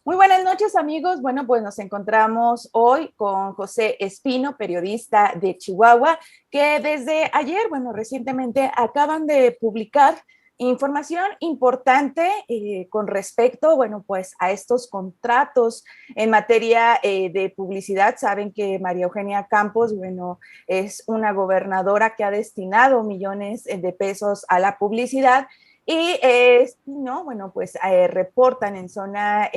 Muy buenas noches, amigos. Bueno, pues nos encontramos hoy con José Espino, periodista de Chihuahua, que desde ayer, bueno, recientemente acaban de publicar información importante con respecto, bueno, pues a estos contratos en materia de publicidad. Saben que María Eugenia Campos, bueno, es una gobernadora que ha destinado millones de pesos a la publicidad. Y no, bueno, pues reportan en zona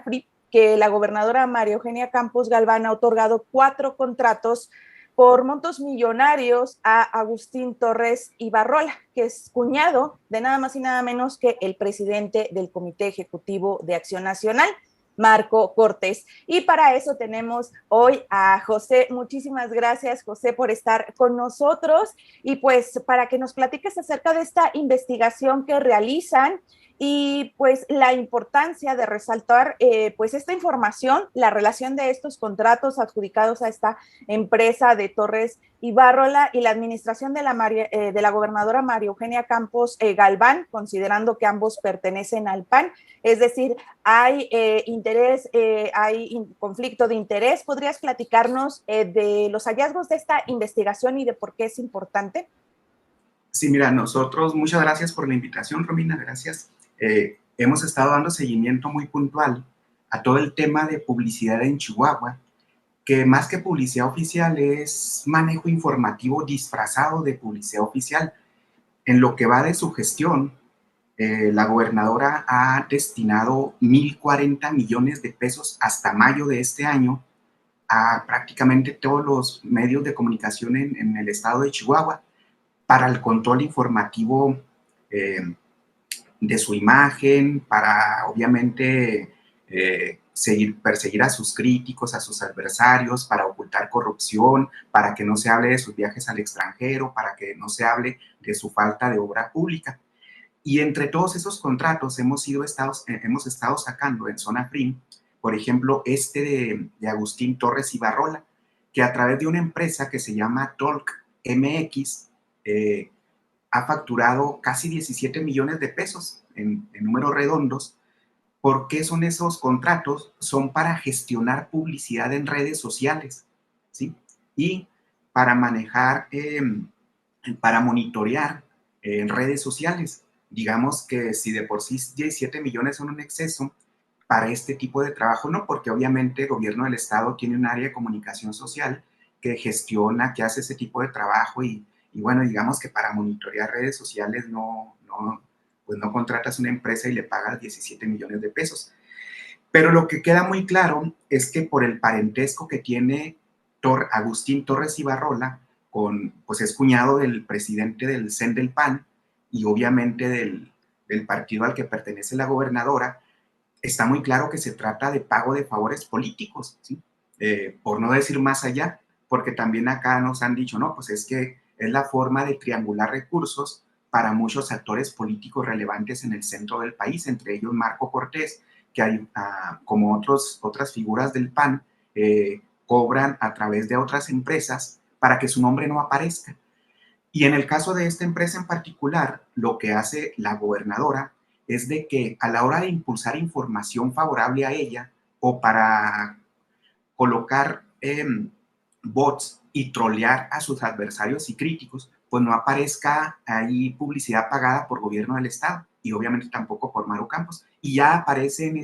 free que la gobernadora María Eugenia Campos Galván ha otorgado 4 contratos por montos millonarios a Agustín Torres Ibarrola, que es cuñado de nada más y nada menos que el presidente del Comité Ejecutivo de Acción Nacional, Marco Cortés. Y para eso tenemos hoy a José. Muchísimas gracias, José, por estar con nosotros y pues para que nos platiques acerca de esta investigación que realizan y pues la importancia de resaltar pues esta información, la relación de estos contratos adjudicados a esta empresa de Torres Ibarrola y la administración de la gobernadora María Eugenia Campos Galván, considerando que ambos pertenecen al PAN, es decir, hay interés, hay conflicto de interés. ¿Podrías platicarnos de los hallazgos de esta investigación y de por qué es importante? Sí, mira, nosotros, muchas gracias por la invitación, Romina, gracias. Hemos estado dando seguimiento muy puntual a todo el tema de publicidad en Chihuahua, que más que publicidad oficial es manejo informativo disfrazado de publicidad oficial. En lo que va de su gestión, la gobernadora ha destinado 1,040 millones de pesos hasta mayo de este año a prácticamente todos los medios de comunicación en el estado de Chihuahua para el control informativo eh, de su imagen, para obviamente perseguir a sus críticos, a sus adversarios, para ocultar corrupción, para que no se hable de sus viajes al extranjero, para que no se hable de su falta de obra pública. Y entre todos esos contratos hemos estado sacando en zona free, por ejemplo, de Agustín Torres Ibarrola, que a través de una empresa que se llama Talk MX, eh, ha facturado casi 17 millones de pesos en números redondos. ¿Por qué son esos contratos? Son para gestionar publicidad en redes sociales, ¿sí? Y para manejar, para monitorear en redes sociales. Digamos que si de por sí 17 millones son un exceso, para este tipo de trabajo no, porque obviamente el gobierno del estado tiene un área de comunicación social que gestiona, que hace ese tipo de trabajo y bueno, digamos que para monitorear redes sociales pues no contratas una empresa y le pagas 17 millones de pesos. Pero lo que queda muy claro es que por el parentesco que tiene Agustín Torres Ibarrola, pues es cuñado del presidente del CEN del PAN y obviamente del partido al que pertenece la gobernadora, está muy claro que se trata de pago de favores políticos, ¿sí? Por no decir más allá, porque también acá nos han dicho, no, pues es que es la forma de triangular recursos para muchos actores políticos relevantes en el centro del país, entre ellos Marco Cortés, que hay, como otras figuras del PAN, cobran a través de otras empresas para que su nombre no aparezca. Y en el caso de esta empresa en particular, lo que hace la gobernadora es de que a la hora de impulsar información favorable a ella o para colocar bots y trolear a sus adversarios y críticos, pues no aparezca ahí publicidad pagada por gobierno del estado y obviamente tampoco por Maru Campos. Y ya aparecen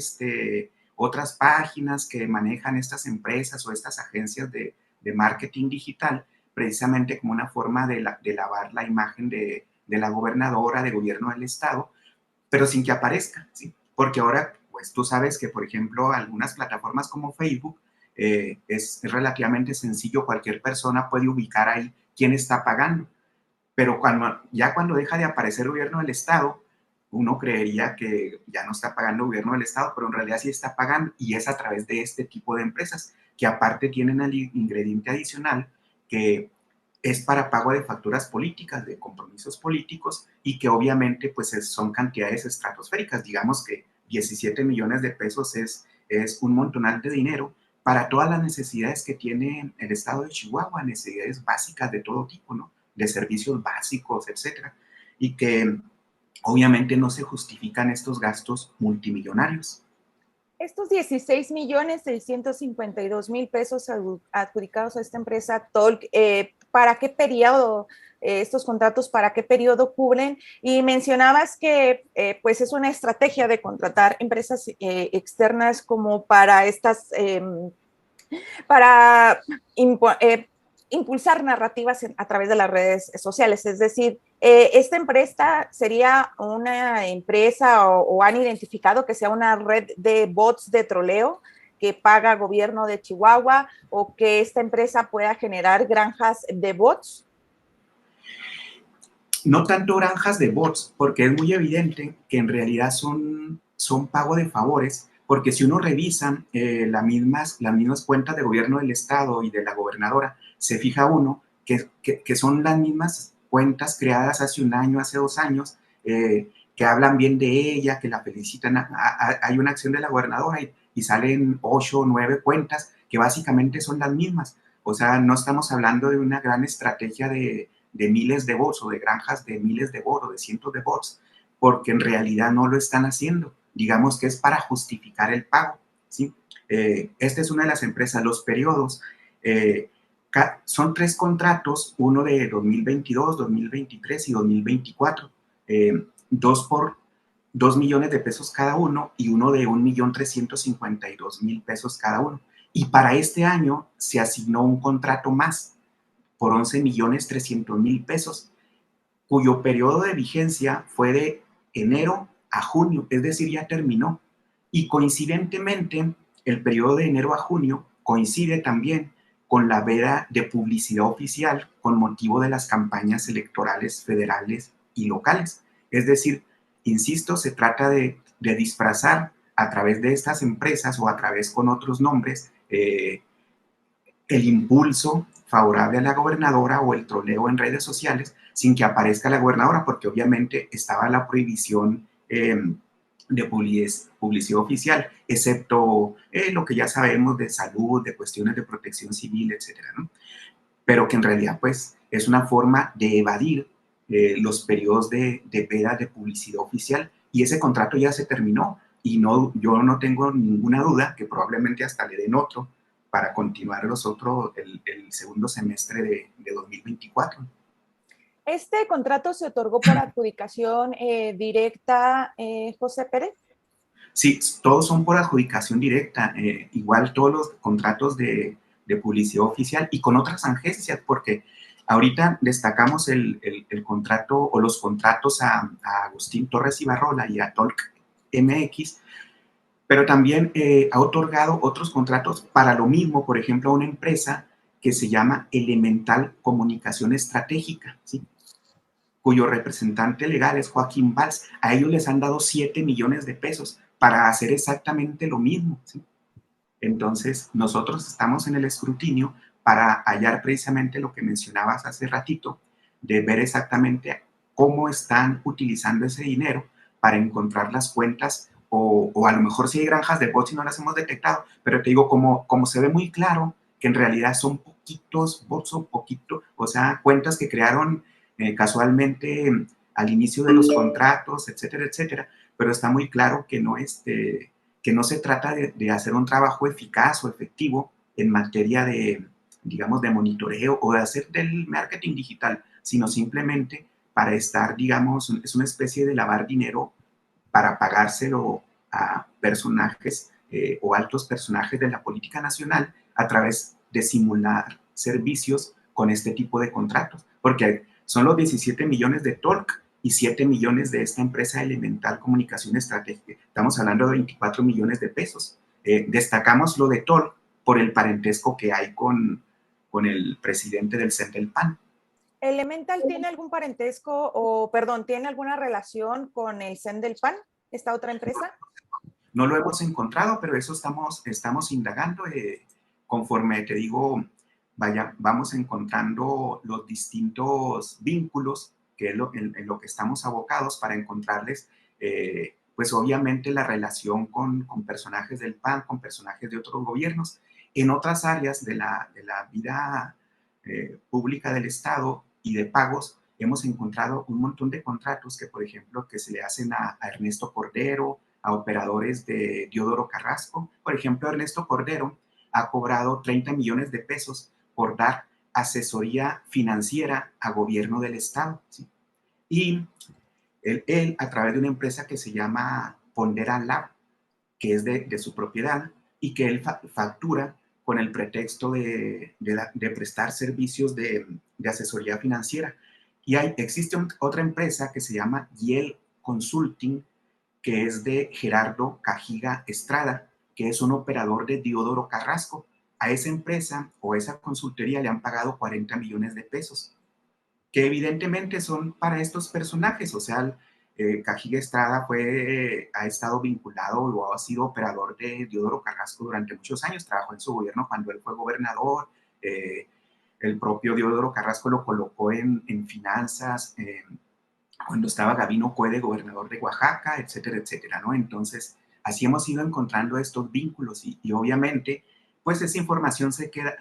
otras páginas que manejan estas empresas o estas agencias de marketing digital precisamente como una forma de lavar la imagen de la gobernadora, de gobierno del estado, pero sin que aparezca, ¿sí? Porque ahora, pues tú sabes que, por ejemplo, algunas plataformas como Facebook es relativamente sencillo, cualquier persona puede ubicar ahí quién está pagando, pero cuando deja de aparecer el gobierno del estado, uno creería que ya no está pagando el gobierno del estado, pero en realidad sí está pagando y es a través de este tipo de empresas que aparte tienen el ingrediente adicional que es para pago de facturas políticas, de compromisos políticos y que obviamente pues son cantidades estratosféricas. Digamos que 17 millones de pesos es un montonal de dinero para todas las necesidades que tiene el estado de Chihuahua, necesidades básicas de todo tipo, ¿no? De servicios básicos, etcétera, y que obviamente no se justifican estos gastos multimillonarios. Estos 16.652.000 pesos adjudicados a esta empresa Tolk, ¿para qué periodo estos contratos, para qué periodo cubren? Y mencionabas que pues es una estrategia de contratar empresas externas como para estas para impulsar narrativas a través de las redes sociales. Es decir, esta empresa sería una empresa o han identificado que sea una red de bots de troleo que paga gobierno de Chihuahua, o que esta empresa pueda generar granjas de bots. No tanto granjas de bots, porque es muy evidente que en realidad son pago de favores, porque si uno revisa las mismas cuentas de gobierno del estado y de la gobernadora, se fija uno que son las mismas cuentas creadas hace un año, hace 2 años, que hablan bien de ella, que la felicitan. Hay una acción de la gobernadora y salen 8 o 9 cuentas que básicamente son las mismas. O sea, no estamos hablando de una gran estrategia de miles de bots o de granjas de miles de bots o de cientos de bots, porque en realidad no lo están haciendo. Digamos que es para justificar el pago, ¿sí? Esta es una de las empresas. Los periodos son 3 contratos, uno de 2022, 2023 y 2024, 2 por 2 millones de pesos cada uno y uno de 1.352.000 pesos cada uno. Y para este año se asignó un contrato más por 11.300.000 pesos, cuyo periodo de vigencia fue de enero a junio, es decir, ya terminó. Y coincidentemente, el periodo de enero a junio coincide también con la veda de publicidad oficial con motivo de las campañas electorales federales y locales. Es decir, insisto, se trata de disfrazar a través de estas empresas o a través con otros nombres el impulso favorable a la gobernadora o el troleo en redes sociales sin que aparezca la gobernadora, porque obviamente estaba la prohibición de publicidad oficial, excepto lo que ya sabemos de salud, de cuestiones de protección civil, etcétera, ¿no? Pero que en realidad pues es una forma de evadir los periodos de veda de publicidad oficial, y ese contrato ya se terminó y no, yo no tengo ninguna duda que probablemente hasta le den otro para continuar el segundo semestre de 2024. ¿Este contrato se otorgó por adjudicación directa, José Pérez? Sí, todos son por adjudicación directa, igual todos los contratos de publicidad oficial y con otras agencias, porque ahorita destacamos el contrato o los contratos a Agustín Torres Ibarrola y a Talk MX, pero también ha otorgado otros contratos para lo mismo, por ejemplo, a una empresa que se llama Elemental Comunicación Estratégica, ¿sí? Cuyo representante legal es Joaquín Valls. A ellos les han dado 7 millones de pesos para hacer exactamente lo mismo, ¿sí? Entonces, nosotros estamos en el escrutinio para hallar precisamente lo que mencionabas hace ratito, de ver exactamente cómo están utilizando ese dinero para encontrar las cuentas, o a lo mejor si hay granjas de bots y no las hemos detectado, pero te digo, como se ve muy claro que en realidad son poquitos bots o poquito, o sea, cuentas que crearon casualmente al inicio de los contratos, etcétera, etcétera, pero está muy claro que no se trata de hacer un trabajo eficaz o efectivo en materia de, digamos, de monitoreo o de hacer del marketing digital, sino simplemente para estar, digamos, es una especie de lavar dinero para pagárselo a personajes o altos personajes de la política nacional a través de simular servicios con este tipo de contratos, porque son los 17 millones de Talk y 7 millones de esta empresa Elemental Comunicación Estratégica. Estamos hablando de 24 millones de pesos. Destacamos lo de Talk por el parentesco que hay con el presidente del CEN del PAN. ¿Elemental tiene algún parentesco o, perdón, tiene alguna relación con el CEN del PAN, esta otra empresa? No lo hemos encontrado, pero eso estamos indagando. Conforme te digo, vamos encontrando los distintos vínculos que es en lo que estamos abocados para encontrarles, pues obviamente la relación con personajes del PAN, con personajes de otros gobiernos. En otras áreas de la vida pública del Estado y de pagos, hemos encontrado un montón de contratos que, por ejemplo, que se le hacen a Ernesto Cordero, a operadores de Diodoro Carrasco. Por ejemplo, Ernesto Cordero ha cobrado 30 millones de pesos por dar asesoría financiera a gobierno del estado, ¿sí? Y él, a través de una empresa que se llama Pondera Lab, que es de su propiedad, y que él factura con el pretexto de prestar servicios de asesoría financiera. Y existe otra empresa que se llama Yale Consulting, que es de Gerardo Cajiga Estrada, que es un operador de Diodoro Carrasco. A esa empresa o a esa consultoría le han pagado 40 millones de pesos, que evidentemente son para estos personajes. O sea, Cajiga Estrada ha estado vinculado o ha sido operador de Diodoro Carrasco durante muchos años, trabajó en su gobierno cuando él fue gobernador. El propio Diodoro Carrasco lo colocó en finanzas, cuando estaba Gabino Cuede, gobernador de Oaxaca, etcétera, etcétera, ¿no? Entonces, así hemos ido encontrando estos vínculos y obviamente, pues esa información se queda,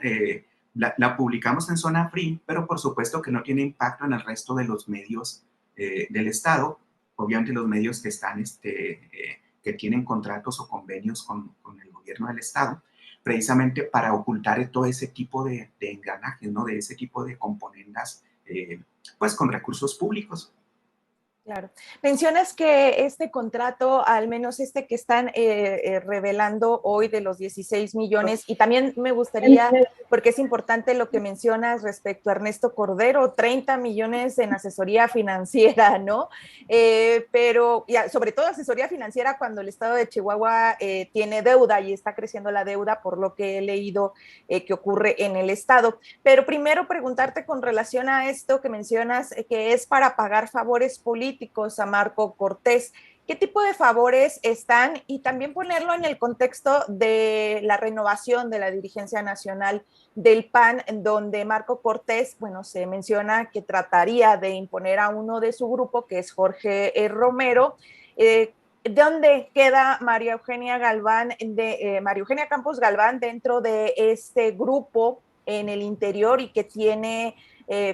la publicamos en Zona Free, pero por supuesto que no tiene impacto en el resto de los medios del Estado. Obviamente los medios que están, que tienen contratos o convenios con el gobierno del Estado, precisamente para ocultar todo ese tipo de engranajes, ¿no? De ese tipo de componendas, pues con recursos públicos. Claro. Mencionas que este contrato, al menos este que están revelando hoy de los 16 millones, y también me gustaría, porque es importante lo que mencionas respecto a Ernesto Cordero, 30 millones en asesoría financiera, ¿no? Pero sobre todo asesoría financiera cuando el estado de Chihuahua tiene deuda y está creciendo la deuda, por lo que he leído que ocurre en el estado. Pero primero preguntarte con relación a esto que mencionas, que es para pagar favores políticos a Marco Cortés. ¿Qué tipo de favores están? Y también ponerlo en el contexto de la renovación de la dirigencia nacional del PAN, donde Marco Cortés, bueno, se menciona que trataría de imponer a uno de su grupo, que es Jorge Romero. ¿Dónde queda María Eugenia Galván, María Eugenia Campos Galván dentro de este grupo en el interior y que tiene,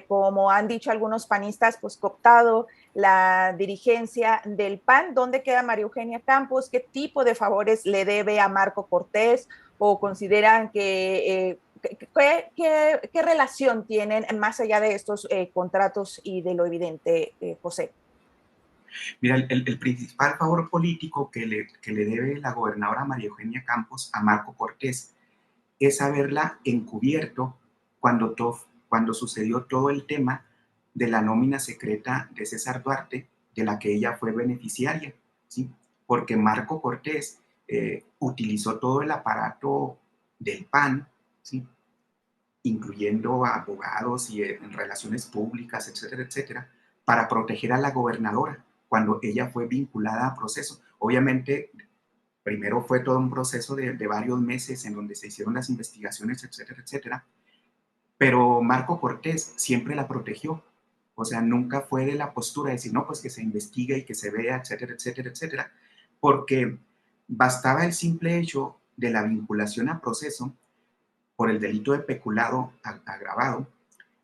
como han dicho algunos panistas, pues cooptado la dirigencia del PAN? ¿Dónde queda María Eugenia Campos? ¿Qué tipo de favores le debe a Marco Cortés? ¿O consideran que qué relación tienen más allá de estos contratos y de lo evidente, José? Mira, el principal favor político que le debe la gobernadora María Eugenia Campos a Marco Cortés es haberla encubierto cuando sucedió todo el tema de la nómina secreta de César Duarte, de la que ella fue beneficiaria, ¿sí? Porque Marco Cortés utilizó todo el aparato del PAN, ¿sí? Incluyendo a abogados y en relaciones públicas, etcétera, etcétera, para proteger a la gobernadora cuando ella fue vinculada a proceso. Obviamente, primero fue todo un proceso de varios meses en donde se hicieron las investigaciones, etcétera, etcétera, pero Marco Cortés siempre la protegió. O sea, nunca fue de la postura de decir, no, pues que se investigue y que se vea, etcétera, etcétera, etcétera, porque bastaba el simple hecho de la vinculación a proceso por el delito de peculado agravado,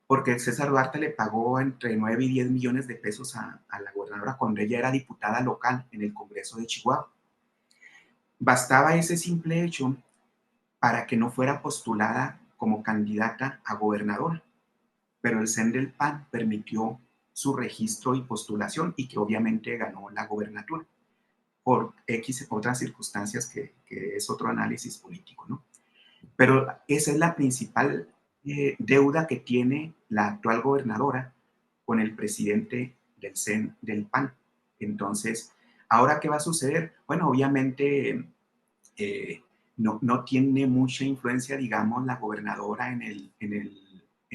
porque César Duarte le pagó entre 9 y 10 millones de pesos a la gobernadora cuando ella era diputada local en el Congreso de Chihuahua. Bastaba ese simple hecho para que no fuera postulada como candidata a gobernadora, pero el CEN del PAN permitió su registro y postulación y que obviamente ganó la gobernatura por X otras circunstancias que es otro análisis político, ¿no? Pero esa es la principal deuda que tiene la actual gobernadora con el presidente del CEN del PAN. Entonces, ¿ahora qué va a suceder? Bueno, obviamente no tiene mucha influencia, digamos, la gobernadora en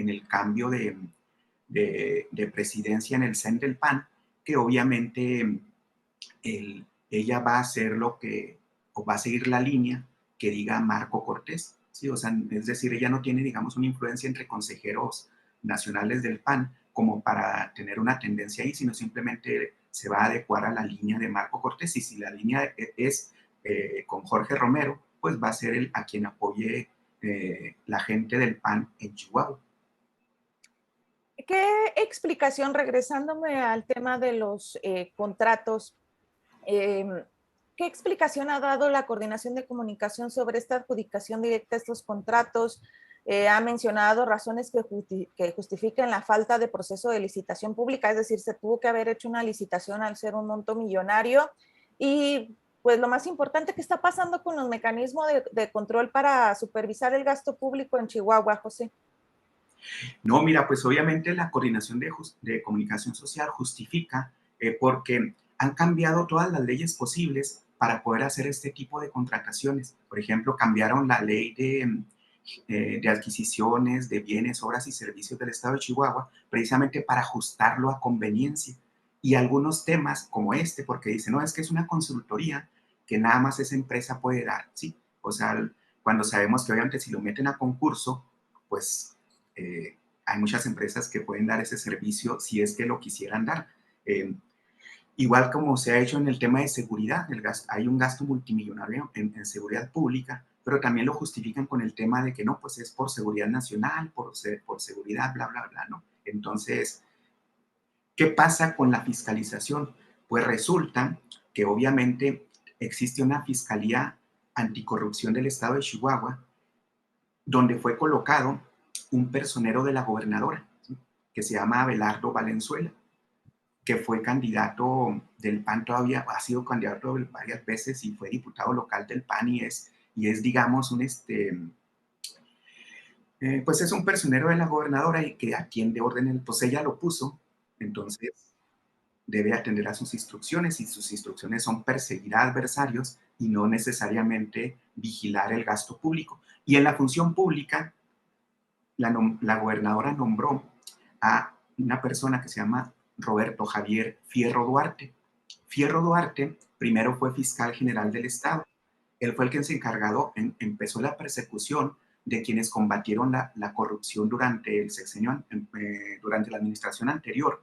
el cambio de presidencia en el CEN del PAN, que obviamente ella va a hacer o va a seguir la línea que diga Marco Cortés, ¿sí? O sea, es decir, ella no tiene, digamos, una influencia entre consejeros nacionales del PAN como para tener una tendencia ahí, sino simplemente se va a adecuar a la línea de Marco Cortés, y si la línea es con Jorge Romero, pues va a ser a quien apoye la gente del PAN en Chihuahua. ¿Qué explicación, regresándome al tema de los contratos, ¿Qué explicación ha dado la Coordinación de Comunicación sobre esta adjudicación directa a estos contratos? Ha mencionado razones que justifiquen la falta de proceso de licitación pública, es decir, se tuvo que haber hecho una licitación al ser un monto millonario. Y pues lo más importante, ¿qué está pasando con los mecanismos de control para supervisar el gasto público en Chihuahua, José? No, mira, pues obviamente la coordinación de comunicación social justifica porque han cambiado todas las leyes posibles para poder hacer este tipo de contrataciones. Por ejemplo, cambiaron la ley de adquisiciones de bienes, obras y servicios del Estado de Chihuahua precisamente para ajustarlo a conveniencia. Y algunos temas como este, porque dice, no, es que es una consultoría que nada más esa empresa puede dar, ¿sí? O sea, cuando sabemos que obviamente si lo meten a concurso, pues hay muchas empresas que pueden dar ese servicio si es que lo quisieran dar. Eh, Igual como se ha hecho en el tema de seguridad, hay un gasto multimillonario en seguridad pública, pero también lo justifican con el tema de que no, pues es por seguridad nacional, por seguridad, bla, bla, bla, ¿no? Entonces, ¿qué pasa con la fiscalización? Pues resulta que obviamente existe una fiscalía anticorrupción del estado de Chihuahua, donde fue colocado un personero de la gobernadora, ¿sí? Que se llama Abelardo Valenzuela, que fue candidato del PAN todavía, ha sido candidato varias veces y fue diputado local del PAN y es digamos, pues es un personero de la gobernadora y que atiende órdenes, pues ella lo puso, entonces debe atender a sus instrucciones y sus instrucciones son perseguir a adversarios y no necesariamente vigilar el gasto público. Y en la función pública, la gobernadora nombró a una persona que se llama Roberto Javier Fierro Duarte. Fierro Duarte primero fue fiscal general del Estado. Él fue el que se encargó, empezó la persecución de quienes combatieron la corrupción durante el sexenio, durante la administración anterior.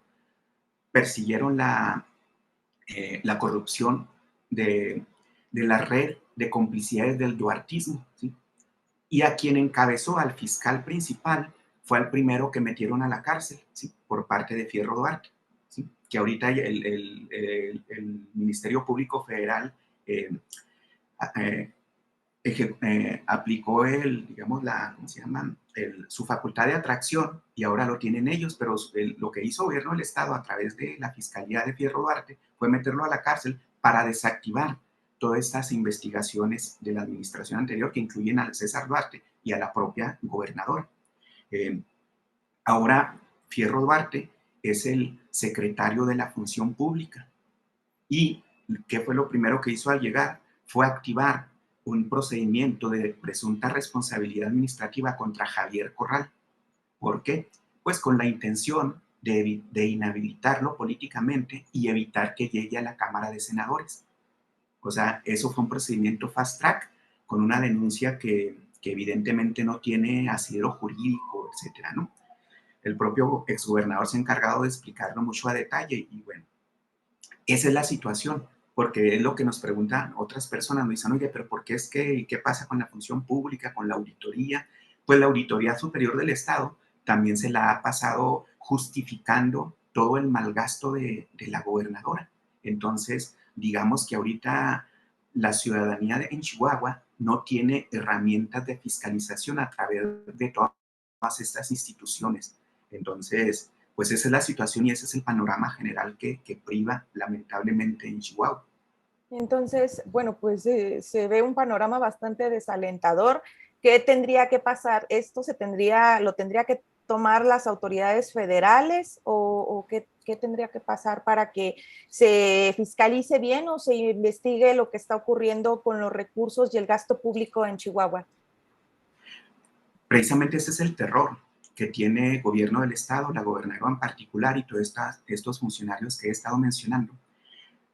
Persiguieron la corrupción de la red de complicidades del duartismo, ¿sí? Y a quien encabezó, al fiscal principal, fue al primero que metieron a la cárcel, ¿sí? Por parte de Fierro Duarte, ¿sí? Que ahorita el Ministerio Público Federal eh, eh, aplicó digamos, ¿cómo se llama? Su facultad de atracción y ahora lo tienen ellos, pero lo que hizo el gobierno del Estado a través de la Fiscalía de Fierro Duarte fue meterlo a la cárcel para desactivar todas estas investigaciones de la administración anterior que incluyen al César Duarte y a la propia gobernadora. Eh, Ahora Fierro Duarte es el secretario de la Función Pública. ¿Y qué fue lo primero que hizo al llegar? Fue activar un procedimiento de presunta responsabilidad administrativa contra Javier Corral. ¿Por qué? Pues con la intención de inhabilitarlo políticamente y evitar que llegue a la Cámara de Senadores. O sea, eso fue un procedimiento fast track con una denuncia que evidentemente no tiene asidero jurídico, etcétera, ¿no? El propio exgobernador se ha encargado de explicarlo mucho a detalle y bueno, esa es la situación, porque es lo que nos preguntan otras personas, nos dicen, oye, pero ¿por qué es que, qué pasa con la función pública, con la auditoría? Pues la Auditoría Superior del Estado también se la ha pasado justificando todo el malgasto de la gobernadora. Entonces, digamos que ahorita la ciudadanía en Chihuahua no tiene herramientas de fiscalización a través de todas estas instituciones. Entonces, pues esa es la situación y ese es el panorama general que priva lamentablemente en Chihuahua. Entonces, bueno, pues se ve un panorama bastante desalentador. ¿Qué tendría que pasar? ¿Esto lo tendría que tomar las autoridades federales o qué tendría que pasar para que se fiscalice bien o se investigue lo que está ocurriendo con los recursos y el gasto público en Chihuahua? Precisamente ese es el terror que tiene el gobierno del Estado, la gobernadora en particular y todos estos funcionarios que he estado mencionando.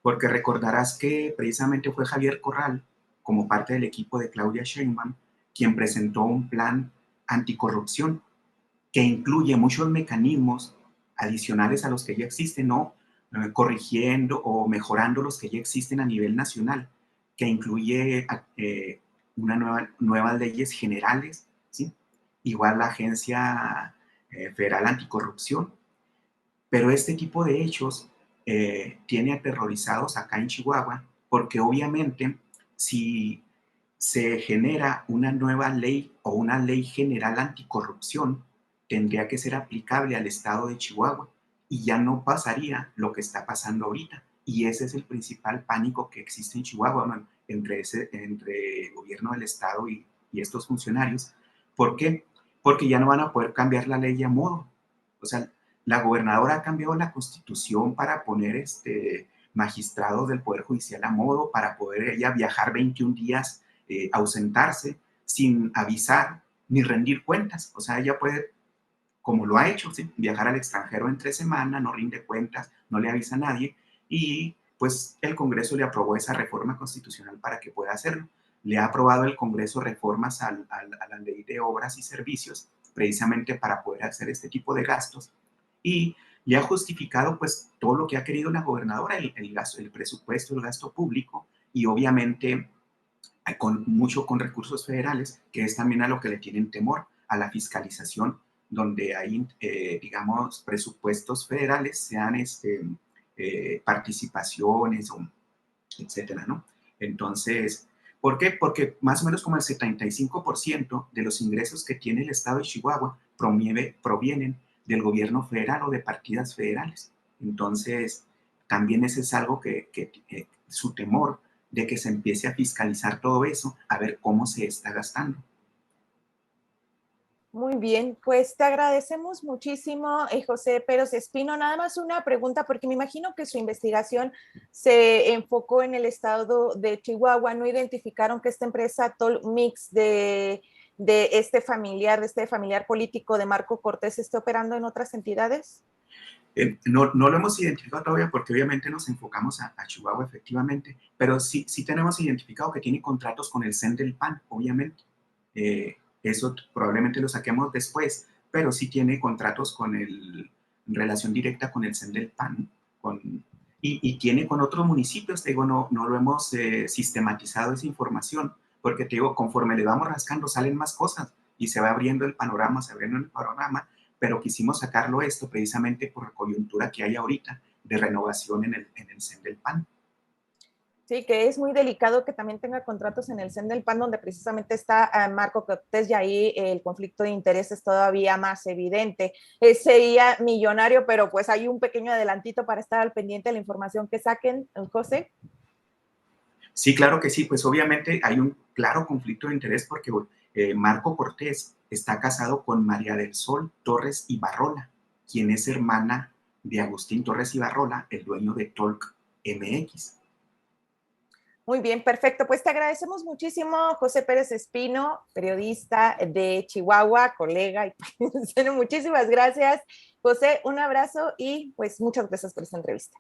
Porque recordarás que precisamente fue Javier Corral, como parte del equipo de Claudia Sheinbaum, quien presentó un plan anticorrupción que incluye muchos mecanismos adicionales a los que ya existen, ¿no? Corrigiendo o mejorando los que ya existen a nivel nacional, que incluye nuevas leyes generales, ¿sí? Igual la Agencia Federal Anticorrupción, pero este tipo de hechos tiene aterrorizados acá en Chihuahua porque obviamente si se genera una nueva ley o una ley general anticorrupción, tendría que ser aplicable al estado de Chihuahua y ya no pasaría lo que está pasando ahorita. Y ese es el principal pánico que existe en Chihuahua, ¿no? Entre el gobierno del estado y estos funcionarios. ¿Por qué? Porque ya no van a poder cambiar la ley a modo. O sea, la gobernadora ha cambiado la constitución para poner magistrados del Poder Judicial a modo, para poder ella viajar 21 días, ausentarse sin avisar ni rendir cuentas. O sea, ella puede, como lo ha hecho, ¿sí?, viajar al extranjero en 3 semanas, no rinde cuentas, no le avisa a nadie, y pues el Congreso le aprobó esa reforma constitucional para que pueda hacerlo. Le ha aprobado el Congreso reformas a la ley de obras y servicios precisamente para poder hacer este tipo de gastos, y le ha justificado pues todo lo que ha querido la gobernadora, el gasto, el presupuesto, el gasto público, y obviamente con recursos federales, que es también a lo que le tienen temor, a la fiscalización, donde hay, digamos, presupuestos federales, sean participaciones, o etcétera, ¿no? Entonces, ¿por qué? Porque más o menos como el 75% de los ingresos que tiene el estado de Chihuahua provienen del gobierno federal o de partidas federales. Entonces, también ese es algo que su temor de que se empiece a fiscalizar todo eso, a ver cómo se está gastando. Muy bien, pues te agradecemos muchísimo, José Pérez Espino. Nada más una pregunta, porque me imagino que su investigación se enfocó en el estado de Chihuahua. ¿No identificaron que esta empresa Toll Mix de este familiar político de Marco Cortés esté operando en otras entidades? No lo hemos identificado todavía porque obviamente nos enfocamos a Chihuahua efectivamente, pero sí tenemos identificado que tiene contratos con el CEN del PAN, obviamente. Eso probablemente lo saquemos después, pero sí tiene contratos en relación directa con el CEN del PAN, y tiene con otros municipios. Te digo, no lo hemos sistematizado esa información, porque te digo, conforme le vamos rascando salen más cosas y se va abriendo el panorama, pero quisimos sacarlo esto precisamente por la coyuntura que hay ahorita de renovación en el CEN del PAN. Sí, que es muy delicado que también tenga contratos en el CEN del PAN, donde precisamente está Marco Cortés, y ahí el conflicto de interés es todavía más evidente. Sería millonario, pero pues hay un pequeño adelantito para estar al pendiente de la información que saquen, José. Sí, claro que sí, pues obviamente hay un claro conflicto de interés porque Marco Cortés está casado con María del Sol Torres Ibarrola, quien es hermana de Agustín Torres Ibarrola, el dueño de Talk MX. Muy bien, perfecto. Pues te agradecemos muchísimo, José Pérez Espino, periodista de Chihuahua, colega. Y muchísimas gracias, José. Un abrazo y pues muchas gracias por esta entrevista.